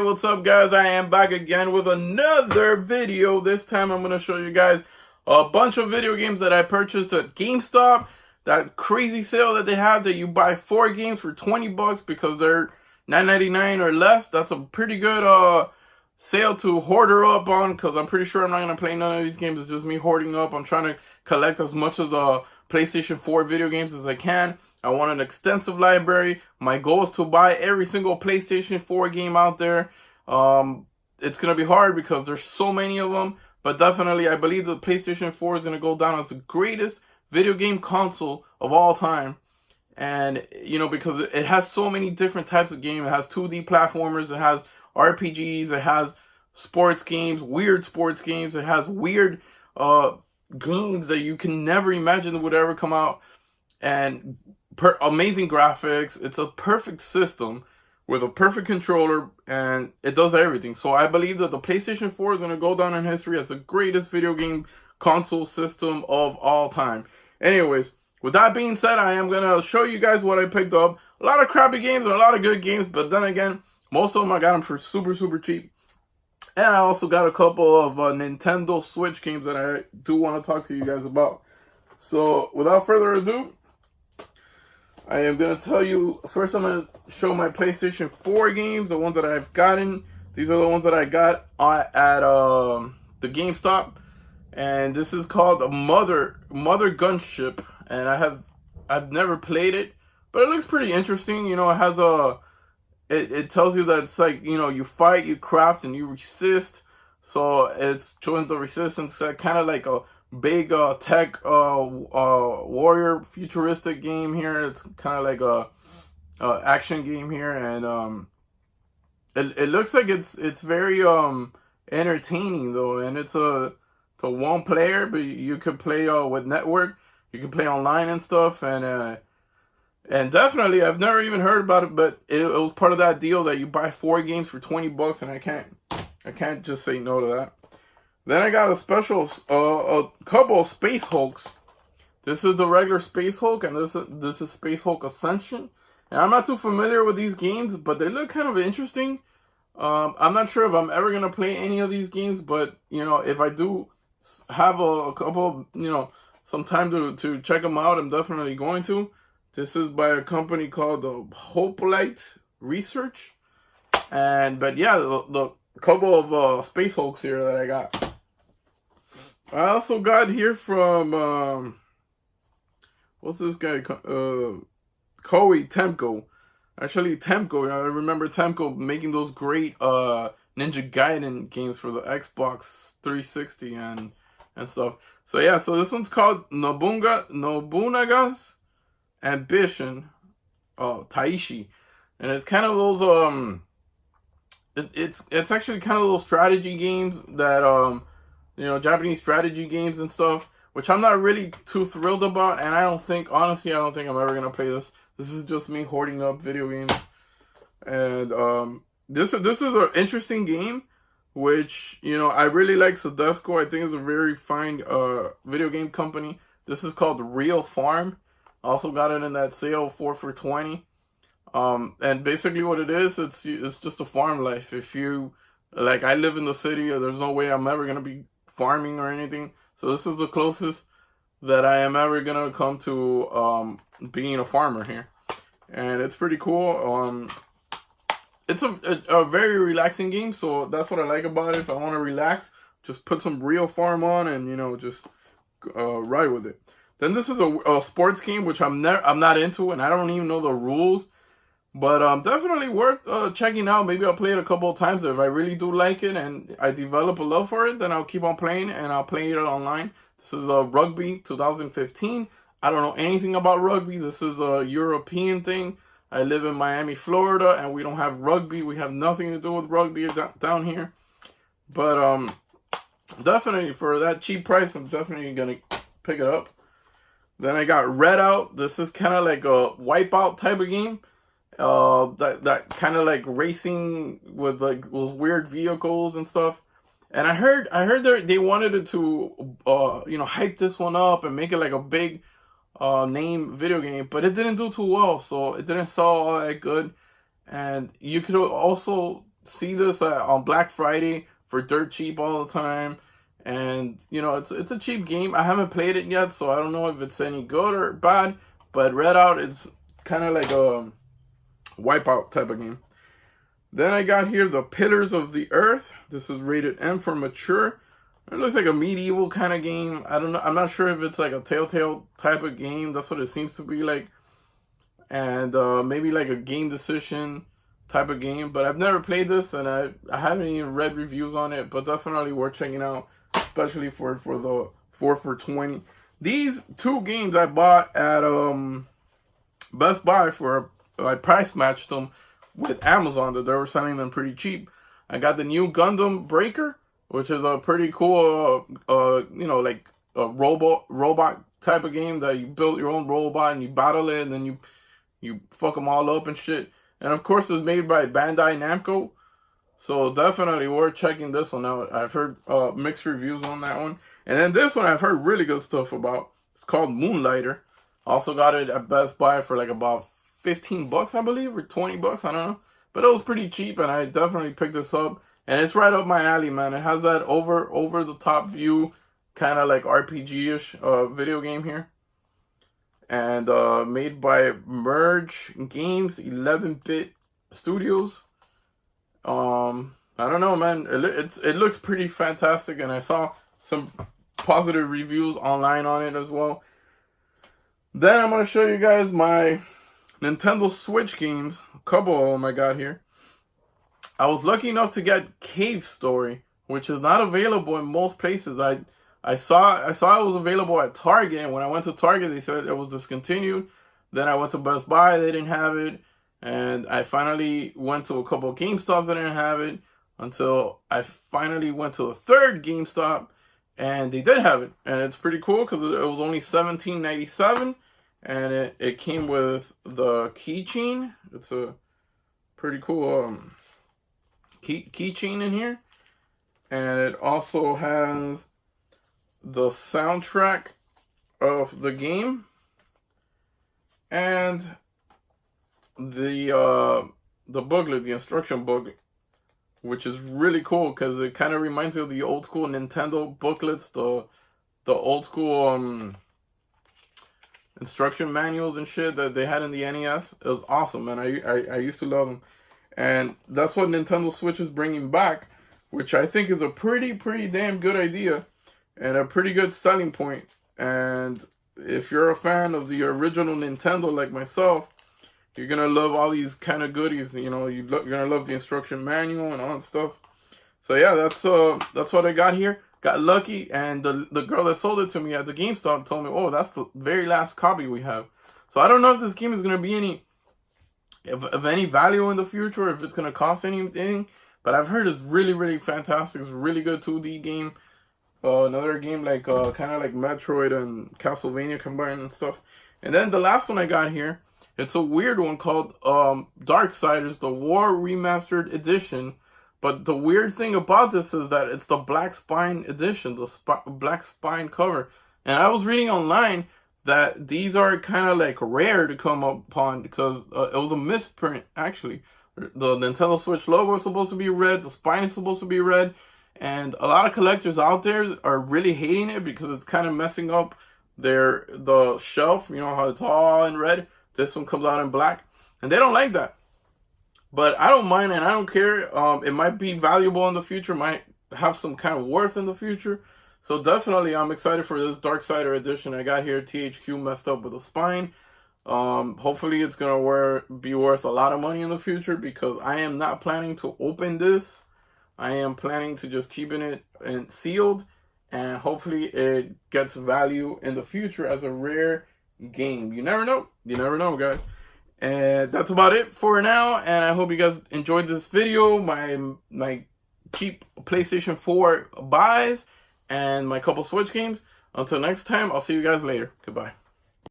what's up guys? I am back again with another video. This time I'm going to show you guys a bunch of video games that I purchased at GameStop. That crazy sale that they have that you buy 4 games for 20 bucks because they're $9.99 or less. That's a pretty good sale to hoarder up on, because I'm pretty sure I'm not going to play none of these games. It's just me hoarding up. I'm trying to collect as much of the PlayStation 4 video games as I can. I want an extensive library. My goal is to buy every single PlayStation 4 game out there. It's going to be hard because there's so many of them. But definitely, I believe the PlayStation 4 is going to go down as the greatest video game console of all time. And, you know, because it has so many different types of games. It has 2D platformers. It has RPGs. It has sports games, weird sports games. It has weird games that you can never imagine would ever come out. And amazing graphics. It's a perfect system with a perfect controller, and it does everything. So I believe that the PlayStation 4 is going to go down in history as the greatest video game console system of all time. Anyways, with that being said, I am going to show you guys what I picked up. A lot of crappy games and a lot of good games, but then again, most of them I got them for super cheap. And I also got a couple of Nintendo Switch games that I do want to talk to you guys about. So without further ado, I am going to tell you, first I'm going to show my PlayStation 4 games, the ones that I've gotten. These are the ones that I got at the GameStop. And this is called a Mother Gunship. And I've never played it, but it looks pretty interesting. You know, it has it tells you that it's like, you know, you fight, you craft, and you resist. So it's showing the resistance, kind of like a big tech warrior futuristic game here. It's kind of like a action game here, and it looks like it's very entertaining though, and it's a one player, but you could play with network. You can play online and stuff, and definitely I've never even heard about it, but it was part of that deal that you buy 4 games for 20 bucks, and I can't just say no to that. Then I got a couple of Space Hulks. This is the regular Space Hulk, and this is Space Hulk Ascension. And I'm not too familiar with these games, but they look kind of interesting. I'm not sure if I'm ever going to play any of these games, but, you know, if I do have a couple, you know, some time to check them out, I'm definitely going to. This is by a company called Hoplite Research. But yeah, the couple of Space Hulks here that I got. I also got here from, what's this guy? Koei Temco. Actually, Temco. I remember Temco making those great Ninja Gaiden games for the Xbox 360 and stuff. So yeah, so this one's called Nobunaga's Ambition, Taishi. And it's kind of those, it's actually kind of those strategy games that, you know, Japanese strategy games and stuff, which I'm not really too thrilled about, and honestly, I don't think I'm ever gonna play this. This is just me hoarding up video games, and this is an interesting game, which, you know, I really like Sodesco. I think it's a very fine video game company. This is called Real Farm. I also got it in that sale 4 for 20. And basically what it is, it's just a farm life. If you, like, I live in the city, there's no way I'm ever gonna be farming or anything, so this is the closest that I am ever gonna come to being a farmer here, and it's pretty cool. It's a very relaxing game, so that's what I like about it. If I want to relax, just put some Real Farm on and, you know, just ride with it. Then this is a sports game which I'm not into, and I don't even know the rules. But definitely worth checking out. Maybe I'll play it a couple of times. If I really do like it and I develop a love for it, then I'll keep on playing, and I'll play it online. This is Rugby 2015. I don't know anything about rugby. This is a European thing. I live in Miami, Florida, and we don't have rugby. We have nothing to do with rugby down here. But definitely for that cheap price, I'm definitely going to pick it up. Then I got Red Out. This is kind of like a Wipeout type of game. That kind of like racing with like those weird vehicles and stuff. And I heard they wanted it to you know, hype this one up and make it like a big name video game, but it didn't do too well, so it didn't sell all that good. And you could also see this on Black Friday for dirt cheap all the time. And, you know, it's a cheap game. I haven't played it yet, so I don't know if it's any good or bad. But Redout, it's kind of like a Wipeout type of game. Then I got here the Pillars of the Earth. This is rated M for mature. It looks like a medieval kind of game. I don't know. I'm not sure if it's like a Telltale type of game. That's what it seems to be like. And maybe like a game decision type of game. But I've never played this, and I haven't even read reviews on it. But definitely worth checking out, especially for the 4 for $20. These two games I bought at Best Buy for, I price matched them with Amazon, that they were selling them pretty cheap. I got the new Gundam Breaker, which is a pretty cool, you know, like a robot type of game that you build your own robot and you battle it and then you fuck them all up and shit. And of course, it's made by Bandai Namco, so definitely worth checking this one out. I've heard mixed reviews on that one. And then this one I've heard really good stuff about. It's called Moonlighter. Also got it at Best Buy for like about 15 bucks, I believe, or 20 bucks, I don't know. But it was pretty cheap, and I definitely picked this up. And it's right up my alley, man. It has that over the top view, kind of like RPG-ish video game here. And made by Merge Games, 11-bit Studios. I don't know, man. It looks pretty fantastic, and I saw some positive reviews online on it as well. Then I'm going to show you guys my Nintendo Switch games. A couple of them I got here. I was lucky enough to get Cave Story, which is not available in most places. I saw it was available at Target, and when I went to Target, they said it was discontinued. Then I went to Best Buy, they didn't have it. And I finally went to a couple of GameStops that didn't have it, until I finally went to a third GameStop, and they did have it. And it's pretty cool because it was only $17.97. And it came with the keychain. It's a pretty cool keychain in here. And it also has the soundtrack of the game. And the booklet, the instruction booklet, which is really cool because it kind of reminds me of the old school Nintendo booklets, the old school instruction manuals and shit that they had in the NES. It was awesome, man. I used to love them. And that's what Nintendo Switch is bringing back, which I think is a pretty damn good idea and a pretty good selling point. And if you're a fan of the original Nintendo like myself, you're going to love all these kind of goodies. You know, you're going to love the instruction manual and all that stuff. So yeah, that's what I got here. Got lucky, and the girl that sold it to me at the GameStop told me, oh, that's the very last copy we have. So I don't know if this game is going to be of any value in the future, if it's going to cost anything. But I've heard it's really fantastic. It's a really good 2D game. Another game like kind of like Metroid and Castlevania combined and stuff. And then the last one I got here, it's a weird one called Darksiders, the War Remastered Edition. But the weird thing about this is that it's the Black Spine edition, the Black Spine cover. And I was reading online that these are kind of like rare to come upon because it was a misprint, actually. The Nintendo Switch logo is supposed to be red, the spine is supposed to be red. And a lot of collectors out there are really hating it because it's kind of messing up the shelf. You know how it's all in red. This one comes out in black. And they don't like that. But I don't mind, and I don't care. It might be valuable in the future, might have some kind of worth in the future. So definitely, I'm excited for this Darksider edition. I got here THQ messed up with the spine. Hopefully, it's gonna be worth a lot of money in the future because I am not planning to open this. I am planning to just keeping it sealed, and hopefully, it gets value in the future as a rare game. You never know. You never know, guys. And that's about it for now, and I hope you guys enjoyed this video, my cheap PlayStation 4 buys, and my couple Switch games. Until next time, I'll see you guys later. Goodbye.